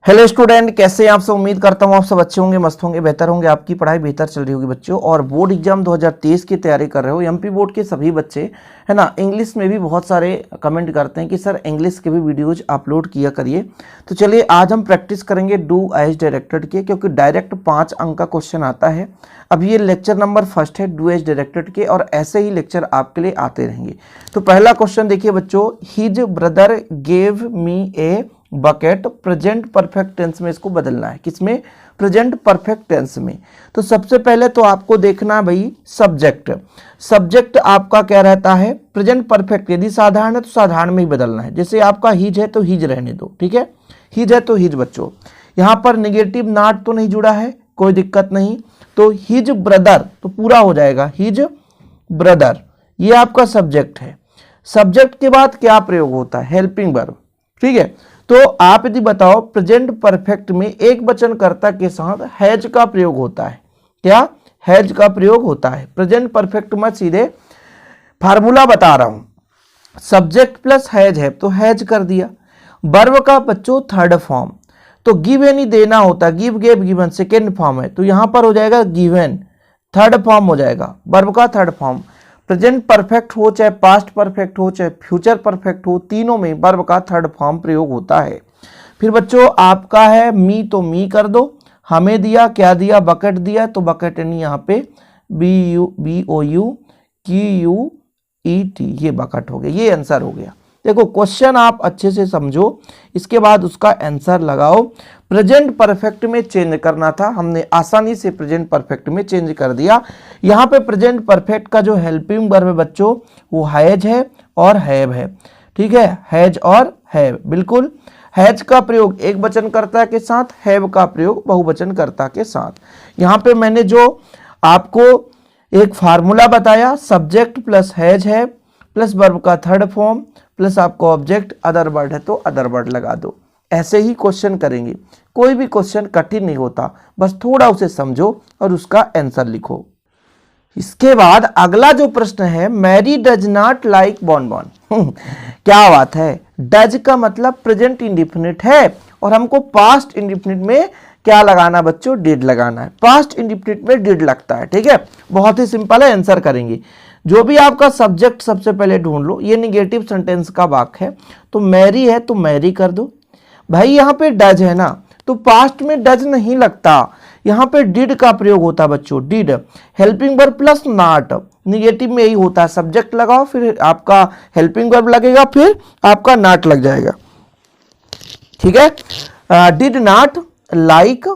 Hello student, कैसे हैं आप सब। उम्मीद करता हूं आप सब अच्छे होंगे, मस्त होंगे, बेहतर होंगे, आपकी पढ़ाई बेहतर चल रही होगी बच्चों। और बोर्ड एग्जाम 2023 की तैयारी कर रहे हो, एमपी बोर्ड के सभी बच्चे है ना। इंग्लिश में भी बहुत सारे कमेंट करते हैं कि सर इंग्लिश के भी वीडियोज अपलोड किया करिए। तो चलिए आज हम प्रैक्टिस करेंगे डू एज डायरेक्टेड के, क्योंकि डायरेक्ट 5 अंक का क्वेश्चन आता है। अब ये लेक्चर नंबर फर्स्ट है डू एज डायरेक्टेड के, और ऐसे ही लेक्चर आपके लिए आते रहेंगे। तो पहला क्वेश्चन देखिए बच्चों, his brother gave me a bucket, present perfect tense में इसको बदलना है। किसमें? प्रेजेंट परफेक्ट टेंस में। तो सबसे पहले तो आपको देखना है भाई सब्जेक्ट। सब्जेक्ट आपका क्या रहता है? Present perfect. यदि साधारण है तो साधारण में ही बदलना है। जैसे आपका हिज है तो हिज रहने दो, ठीक है। हिज है तो हिज बच्चों। यहां पर निगेटिव नॉट तो नहीं जुड़ा है, कोई दिक्कत नहीं। तो हिज ब्रदर तो पूरा हो जाएगा, हिज ब्रदर। ये आपका सब्जेक्ट है। सब्जेक्ट के बाद क्या प्रयोग होता है? हेल्पिंग वर्ब, ठीक है। तो आप यदि बताओ प्रेजेंट परफेक्ट में एक वचन कर्ता के साथ हैज का प्रयोग होता है। क्या? हैज का प्रयोग होता है। प्रेजेंट परफेक्ट में सीधे फार्मूला बता रहा हूं। सब्जेक्ट प्लस हैज है तो हैज कर दिया। वर्ब का बच्चों थर्ड फॉर्म, तो गिवन ही देना होता, give gave given second form है, तो यहां पर हो जाएगा गिवन, थर्ड फॉर्म हो जाएगा वर्ब का थर्ड फॉर्म। प्रेजेंट परफेक्ट हो चाहे पास्ट परफेक्ट हो चाहे फ्यूचर परफेक्ट हो, तीनों में वर्ब का थर्ड फॉर्म प्रयोग होता है। फिर बच्चों आपका है मी, तो मी कर दो। हमें दिया क्या दिया? बकेट दिया, तो बकेट यानी यहाँ पे BOUQUET, ये बकेट हो गया, ये आंसर हो गया। देखो क्वेश्चन आप अच्छे से समझो, इसके बाद उसका आंसर लगाओ। प्रेजेंट परफेक्ट में चेंज करना था, हमने आसानी से प्रेजेंट परफेक्ट में चेंज कर दिया। यहाँ पे प्रेजेंट परफेक्ट का जो हेल्पिंग वर्ब है बच्चों वो हैज है और हैव है, ठीक है। हैज और हैव, बिल्कुल। हैज का प्रयोग एक वचनकर्ता के साथ, हैव का प्रयोग बहुवचनकर्ता के साथ। यहाँ पे मैंने जो आपको एक फार्मूला बताया, सब्जेक्ट प्लस हैज है प्लस वर्ब का थर्ड फॉर्म प्लस आपको ऑब्जेक्ट, अदर वर्ड है तो अदर वर्ड लगा दो। ऐसे ही क्वेश्चन करेंगे। कोई भी क्वेश्चन कठिन नहीं होता, बस थोड़ा उसे समझो और उसका आंसर लिखो। इसके बाद अगला जो प्रश्न है, Mary does not like bonbon. क्या बात है। डज का मतलब प्रेजेंट इंडिफिनिट है और हमको पास्ट इंडिफिनिट में क्या लगाना बच्चों? डिड लगाना है। पास्ट इंडिफिनिट में डिड लगता है, ठीक है। बहुत ही सिंपल है, आंसर करेंगे। जो भी आपका सब्जेक्ट सबसे पहले ढूंढ लो। ये निगेटिव सेंटेंस का वाक्य है, तो मैरी है तो मैरी कर दो भाई। यहाँ पे डज है ना, तो पास्ट में डज नहीं लगता, यहाँ पे डिड का प्रयोग होता है बच्चों, did. Helping verb plus not, negative में यही होता है। सब्जेक्ट लगाओ, फिर आपका हेल्पिंग वर्ब लगेगा, फिर आपका नॉट लग जाएगा, ठीक है। डिड नॉट लाइक,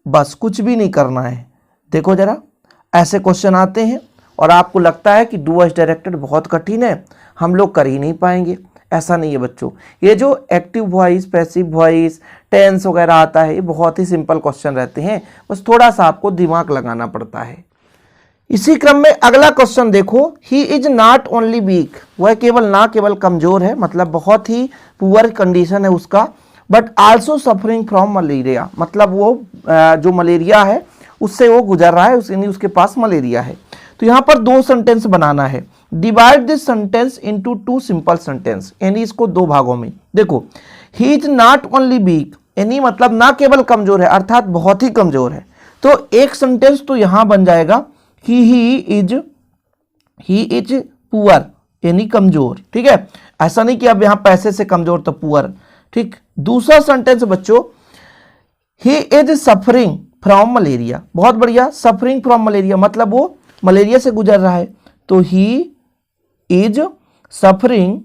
बस कुछ भी नहीं करना है। देखो जरा, ऐसे क्वेश्चन आते हैं और आपको लगता है कि डू एज डायरेक्टेड बहुत कठिन है, हम लोग कर ही नहीं पाएंगे। ऐसा नहीं है बच्चों। ये जो active voice, passive voice, tense वगैरह आता है, ये बहुत ही सिंपल क्वेश्चन रहते हैं, बस थोड़ा सा आपको दिमाग लगाना पड़ता है। इसी क्रम में अगला क्वेश्चन देखो, he is not only weak, वह केवल ना केवल कमजोर है, मतलब बहुत ही पुअर कंडीशन है उसका, but also suffering from malaria, मतलब वो जो मलेरिया है उससे वो गुजर रहा है, उसके पास मलेरिया है। तो यहां पर 2 सेंटेंस बनाना है। Divide this sentence into 2 simple sentence, यानी इसको 2 भागों में। देखो, he is not only weak, यानी मतलब ना केवल कमजोर है, अर्थात बहुत ही कमजोर है। तो एक सेंटेंस तो यहां बन जाएगा ही इज पुअर, यानी कमजोर, ठीक है। ऐसा नहीं कि अब यहां पैसे से कमजोर तो पुअर, ठीक। दूसरा सेंटेंस बच्चों, ही इज सफरिंग फ्रॉम मलेरिया, बहुत बढ़िया। सफरिंग फ्रॉम मलेरिया मतलब वो मलेरिया से गुजर रहा है, तो he is suffering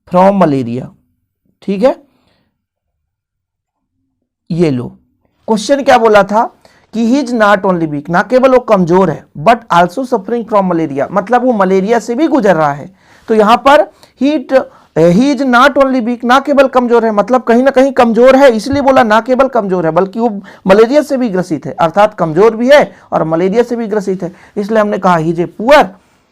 from malaria, ठीक है। ये लो, क्वेश्चन क्या बोला था कि he is not only weak, ना केवल वो कमजोर है, but also suffering from malaria, मतलब वो मलेरिया से भी गुजर रहा है। तो यहां पर he is not only weak, ना केवल कमजोर है, मतलब कहीं ना कहीं कमजोर है, इसलिए बोला ना केवल कमजोर है बल्कि वो मलेरिया से भी ग्रसित है, अर्थात कमजोर भी है और मलेरिया से भी ग्रसित है। इसलिए हमने कहा ही इज ए पुअर,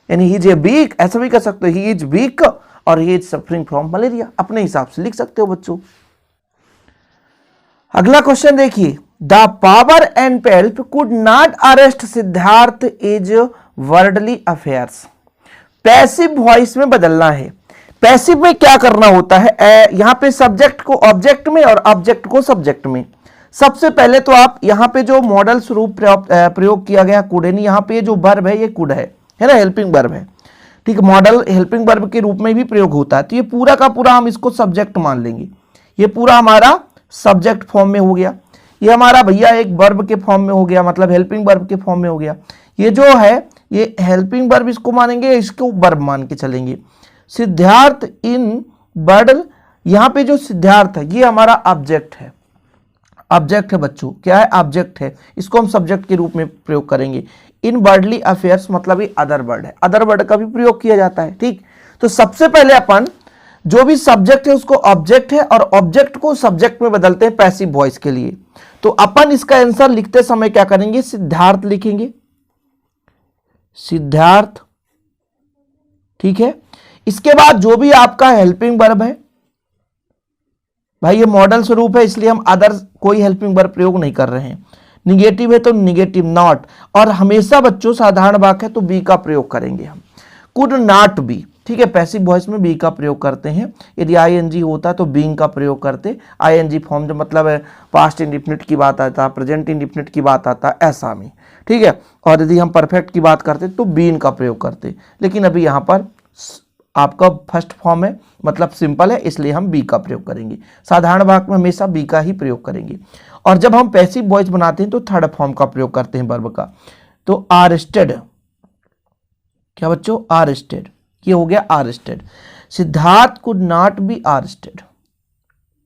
यानी ही इज ए वीक, ऐसा भी कर सकते हो, ही इज वीक और ही इज सफरिंग फ्रॉम मलेरिया, अपने हिसाब से लिख सकते हो बच्चों। अगला क्वेश्चन देखिए, the power and pelf could not arrest Siddhartha is worldly affairs. Passive voice में बदलना है। पैसिव में क्या करना होता है, यहां पे सब्जेक्ट को ऑब्जेक्ट में और ऑब्जेक्ट को सब्जेक्ट में। सबसे पहले तो आप यहां पे जो मॉडल स्वरूप प्रयोग किया गया कुड, यानी यहां पे जो वर्ब है ये कुड है ना, हेल्पिंग वर्ब है, ठीक है। मॉडल हेल्पिंग वर्ब के रूप में भी प्रयोग होता है, तो ये पूरा का पूरा हम इसको सब्जेक्ट मान लेंगे। ये पूरा हमारा सब्जेक्ट फॉर्म में हो गया, ये हमारा भैया एक वर्ब के फॉर्म में हो गया, मतलब हेल्पिंग वर्ब के फॉर्म में हो गया। ये जो है ये हेल्पिंग वर्ब इसको मानेंगे, इसको वर्ब मान के चलेंगे। सिद्धार्थ इन बर्ड, यहां पे जो सिद्धार्थ है ये हमारा ऑब्जेक्ट है, ऑब्जेक्ट है बच्चों, क्या है, ऑब्जेक्ट है, इसको हम सब्जेक्ट के रूप में प्रयोग करेंगे। इन बर्डली अफेयर्स मतलब ये अदर बर्ड है, अदर बर्ड का भी प्रयोग किया जाता है, ठीक। तो सबसे पहले अपन जो भी सब्जेक्ट है उसको ऑब्जेक्ट है और ऑब्जेक्ट को सब्जेक्ट में बदलते हैं पैसिव वॉइस के लिए। तो अपन इसका आंसर लिखते समय क्या करेंगे, सिद्धार्थ लिखेंगे, सिद्धार्थ, ठीक है। इसके बाद जो भी आपका हेल्पिंग वर्ब है, भाई ये मॉडल स्वरूप है इसलिए हम अदर कोई हेल्पिंग वर्ब प्रयोग नहीं कर रहे हैं। निगेटिव है तो निगेटिव, नॉट, और हमेशा बच्चों साधारण वाक्य है तो बी का प्रयोग करेंगे हम, कुड नॉट बी, ठीक है। पैसिव वॉइस में बी का प्रयोग करते हैं। यदि आईएनजी होता तो बीइंग का प्रयोग करते, आईएनजी फॉर्म जो मतलब है पास्ट इंडिफिनिट की बात आता, प्रेजेंट इंडिफिनिट की बात आता, ऐसा में, ठीक है। और यदि हम परफेक्ट की बात करते तो बीइंग का प्रयोग करते, लेकिन अभी यहाँ पर आपका फर्स्ट फॉर्म है, मतलब सिंपल है, इसलिए हम बी का प्रयोग करेंगे। साधारण वाक्य में हमेशा बी का ही प्रयोग करेंगे। और जब हम पैसिव वॉइस बनाते हैं तो थर्ड फॉर्म का प्रयोग करते हैं वर्ब का। तो आरेस्टेड, क्या बच्चों, आरेस्टेड, ये हो गया arrested. Siddhartha could not be arrested,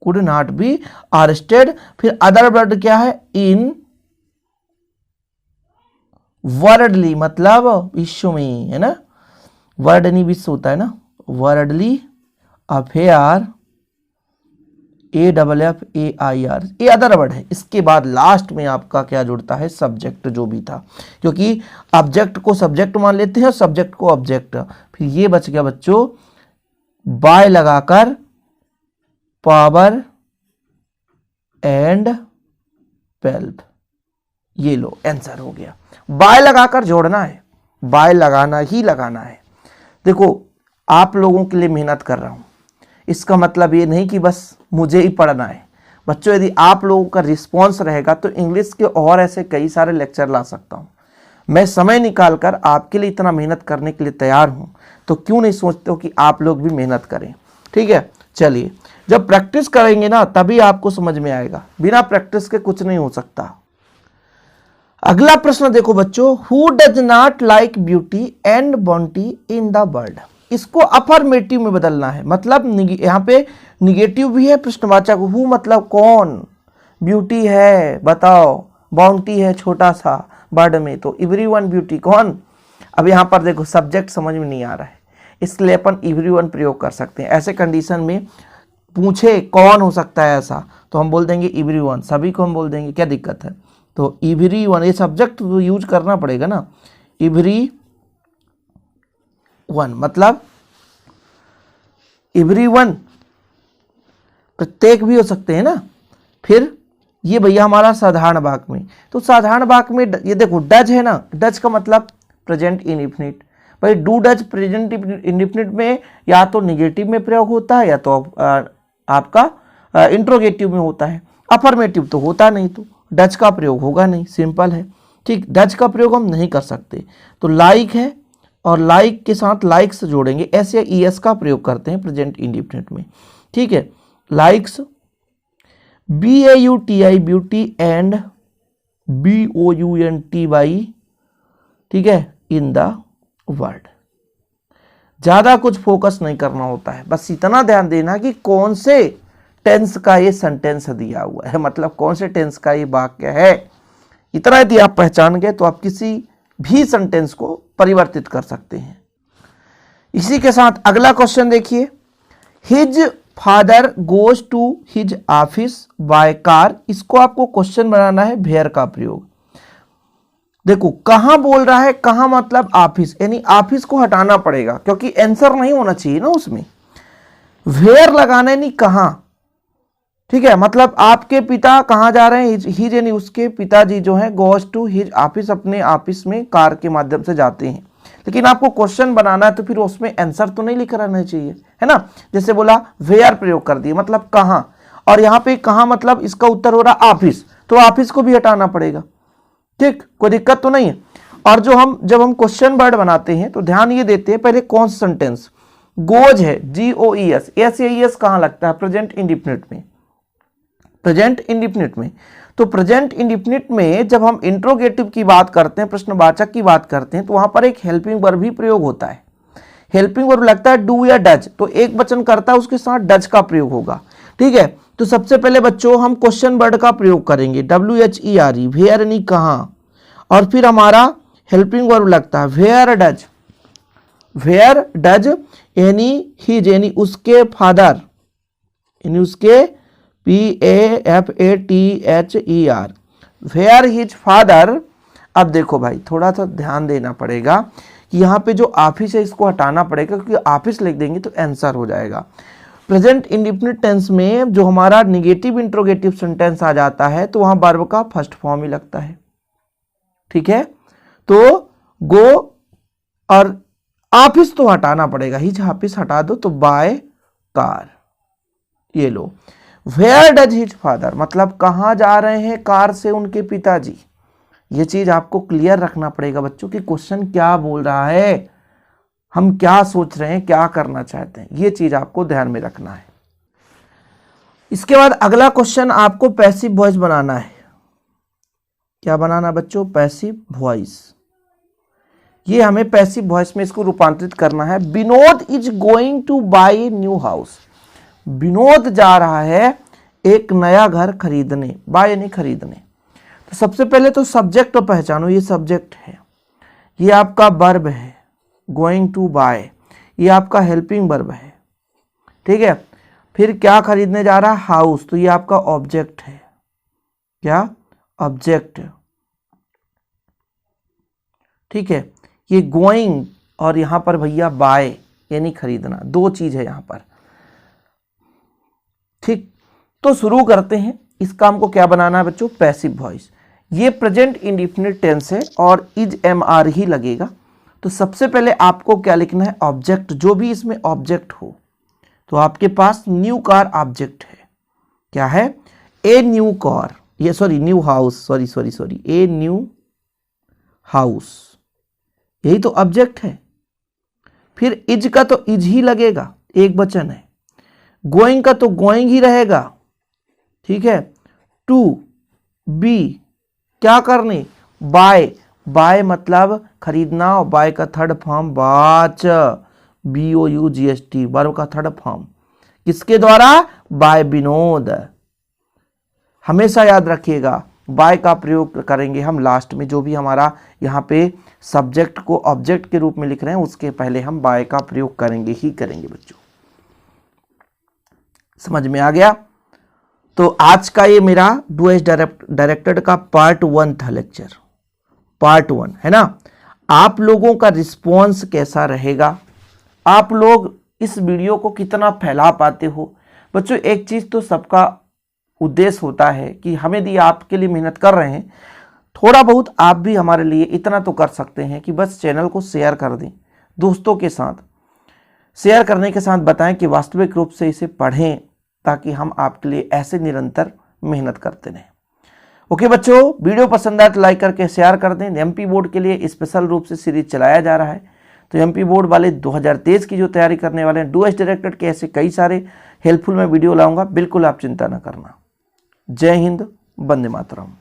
could not be arrested. फिर अदर वर्ड क्या है, इन वर्डली, मतलब विश्व में, है ना, वर्ड नहीं विश्व होता है ना, वर्डली अफेयर, AFFAIR, ये अदर वर्ड है। इसके बाद लास्ट में आपका क्या जुड़ता है, सब्जेक्ट जो भी था, क्योंकि ऑब्जेक्ट को सब्जेक्ट मान लेते हैं और सब्जेक्ट को ऑब्जेक्ट। फिर ये बच गया बच्चों बाय लगाकर पावर एंड पेल्प, ये लो आंसर हो गया। बाय लगाकर जोड़ना है, बाय लगाना ही लगाना है। देखो आप लोगों के लिए मेहनत कर रहा हूं, इसका मतलब ये नहीं कि बस मुझे ही पढ़ना है बच्चों। यदि आप लोगों का रिस्पॉन्स रहेगा तो इंग्लिश के और ऐसे कई सारे लेक्चर ला सकता हूं। मैं समय निकालकर आपके लिए इतना मेहनत करने के लिए तैयार हूं, तो क्यों नहीं सोचते हो कि आप लोग भी मेहनत करें, ठीक है। चलिए, जब प्रैक्टिस करेंगे ना तभी आपको समझ में आएगा, बिना प्रैक्टिस के कुछ नहीं हो सकता। अगला प्रश्न देखो बच्चों, who does not like beauty and bounty in the world, इसको अफर्मेटिव में बदलना है, मतलब यहाँ पे निगेटिव भी है प्रश्नवाचक, हु मतलब कौन, ब्यूटी है बताओ, बाउंटी है छोटा सा वर्ड में, तो एवरीवन ब्यूटी कौन। अब यहाँ पर देखो सब्जेक्ट समझ में नहीं आ रहा है, इसलिए अपन एवरीवन प्रयोग कर सकते हैं। ऐसे कंडीशन में पूछे कौन हो सकता है ऐसा, तो हम बोल देंगे एवरीवन, सभी को हम बोल देंगे, क्या दिक्कत है। तो एवरीवन, ये सब्जेक्ट तो यूज करना पड़ेगा ना, एवरीवन मतलब एवरीवन, प्रत्येक भी हो सकते हैं ना। फिर ये भैया हमारा साधारण वाक्य में, तो साधारण वाक्य में ये देखो डज है ना, डज का मतलब प्रेजेंट इंडिफिनिट। भाई डू डज प्रेजेंट इंडिफिनिट में या तो निगेटिव में प्रयोग होता है या तो आपका इंट्रोगेटिव में होता है, अफर्मेटिव तो होता नहीं, तो डज का प्रयोग होगा नहीं, सिंपल है, ठीक। डज का प्रयोग हम नहीं कर सकते, तो लाइक है और लाइक के साथ लाइक्स जोड़ेंगे, ऐसे ES का प्रयोग करते हैं प्रेजेंट इंडिफिनिट में, ठीक है। Likes, BAUTI beauty and BOUNTY, ठीक है, इन द वर्ल्ड। ज्यादा कुछ फोकस नहीं करना होता है, बस इतना ध्यान देना कि कौन से टेंस का ये सेंटेंस दिया हुआ है, मतलब कौन से टेंस का ये वाक्य है। इतना यदि आप पहचान गए तो आप किसी भी सेंटेंस को परिवर्तित कर सकते हैं। इसी के साथ अगला क्वेश्चन देखिए, his father goes to his office by car, इसको आपको क्वेश्चन बनाना है वेयर का प्रयोग। देखो कहां बोल रहा है, कहां मतलब ऑफिस, यानी ऑफिस को हटाना पड़ेगा क्योंकि आंसर नहीं होना चाहिए ना उसमें, वेयर लगाना है, नहीं कहां, ठीक है। मतलब आपके पिता कहां जा रहे हैं, हिज यानी उसके पिताजी जो है गोज टू हिज ऑफिस, अपने ऑफिस में कार के माध्यम से जाते हैं, लेकिन आपको क्वेश्चन बनाना है तो फिर उसमें आंसर तो नहीं लिख रहना चाहिए, है ना। जैसे बोला वेयर प्रयोग कर दिए, मतलब कहाँ, और यहाँ पे कहाँ मतलब इसका उत्तर हो रहा ऑफिस, तो ऑफिस को भी हटाना पड़ेगा। ठीक, कोई दिक्कत तो नहीं है। और जब हम क्वेश्चन वर्ड बनाते हैं तो ध्यान ये देते हैं, पहले कौन सा सेंटेंस गोज है, GOES, SAES कहाँ लगता है, प्रेजेंट इंडिफिनिट में, प्रेजेंट इंडिफिनिट में। तो प्रेजेंट इंडिफिनिट में जब हम इंट्रोगेटिव की बात करते हैं, प्रश्नवाचक की बात करते हैं, तो वहां पर एक हेल्पिंग वर्ब भी प्रयोग होता है। हेल्पिंग वर्ब लगता है डू या डज, तो एक वचन करता है उसके साथ डज का प्रयोग होगा। ठीक है, तो सबसे पहले बच्चों हम क्वेश्चन वर्ड का प्रयोग करेंगे, WHERE, वेयर यानी कहाँ, और फिर हमारा हेल्पिंग वर्ब लगता है वेयर डज, वेयर डज यानी हिज, यानी उसके फादर, यानी उसके PAFATHER, वेयर हिज फादर। अब देखो भाई थोड़ा सा ध्यान देना पड़ेगा कि यहाँ पे जो ऑफिस है इसको हटाना पड़ेगा, क्योंकि ऑफिस लिख देंगे तो आंसर हो जाएगा। प्रेजेंट इंडिफिनिट टेंस में जो हमारा निगेटिव इंट्रोगेटिव सेंटेंस आ जाता है तो वहां वर्ब का फर्स्ट फॉर्म ही लगता है। ठीक है, तो गो और ऑफिस तो हटाना पड़ेगा, हिज ऑफिस हटा दो तो बाय कार, ये लो। वेयर डज हिज फादर, मतलब कहाँ जा रहे हैं कार से उनके पिताजी। ये चीज आपको क्लियर रखना पड़ेगा बच्चों कि क्वेश्चन क्या बोल रहा है, हम क्या सोच रहे हैं, क्या करना चाहते हैं, ये चीज आपको ध्यान में रखना है। इसके बाद अगला क्वेश्चन आपको पैसिव वॉइस बनाना है। क्या बनाना बच्चों, पैसिव वॉइस। ये हमें पैसिव वॉइस में इसको रूपांतरित करना है। Vinod is going to buy new house, Vinod जा रहा है एक नया घर खरीदने, बाय यानी खरीदने। तो सबसे पहले तो सब्जेक्ट पहचानो, ये सब्जेक्ट है, ये आपका वर्ब है गोइंग टू बाय, ये आपका हेल्पिंग वर्ब है। ठीक है, फिर क्या खरीदने जा रहा है, हाउस, तो ये आपका ऑब्जेक्ट है, क्या ऑब्जेक्ट। ठीक है, ये गोइंग और यहां पर भैया बाय यानी खरीदना, दो चीज है यहां पर। ठीक, तो शुरू करते हैं। इस काम को क्या बनाना है बच्चों, पैसिव वॉइस। ये प्रेजेंट इंडिफिनिट टेंस है और इज MR ही लगेगा। तो सबसे पहले आपको क्या लिखना है, ऑब्जेक्ट, जो भी इसमें ऑब्जेक्ट हो। तो आपके पास न्यू कार ऑब्जेक्ट है, क्या है, ए न्यू कार, ये sorry new house, sorry a new house, यही तो ऑब्जेक्ट है। फिर इज का तो इज ही लगेगा, एक वचन है। गोइंग का तो गोइंग ही रहेगा। ठीक है, टू बी क्या करने, बाय, बाय मतलब खरीदना, और बाय का थर्ड फॉर्म बाच, BOUGHT, वर्ब का थर्ड फॉर्म, किसके द्वारा, बाय विनोद। हमेशा याद रखिएगा बाय का प्रयोग करेंगे हम लास्ट में, जो भी हमारा यहाँ पे सब्जेक्ट को ऑब्जेक्ट के रूप में लिख रहे हैं उसके पहले हम बाय का प्रयोग करेंगे ही करेंगे बच्चों। समझ में आ गया। तो आज का ये मेरा डू डायरेक्टेड का पार्ट 1 था, लेक्चर पार्ट 1 है ना। आप लोगों का रिस्पॉन्स कैसा रहेगा, आप लोग इस वीडियो को कितना फैला पाते हो बच्चों। एक चीज तो सबका उद्देश्य होता है कि हमें यदि आपके लिए मेहनत कर रहे हैं, थोड़ा बहुत आप भी हमारे लिए इतना तो कर सकते हैं कि बस चैनल को शेयर कर दें दोस्तों के साथ। शेयर करने के साथ बताएं कि वास्तविक रूप से इसे पढ़ें, ताकि हम आपके लिए ऐसे निरंतर मेहनत करते रहें। ओके बच्चों, वीडियो पसंद आए तो लाइक करके शेयर कर दें। MP बोर्ड के लिए स्पेशल रूप से सीरीज चलाया जा रहा है, तो MP बोर्ड वाले 2023 की जो तैयारी करने वाले हैं, डू डायरेक्टेड के ऐसे कई सारे हेल्पफुल मैं वीडियो लाऊंगा, बिल्कुल आप चिंता न करना। जय हिंद, वंदे मातरम।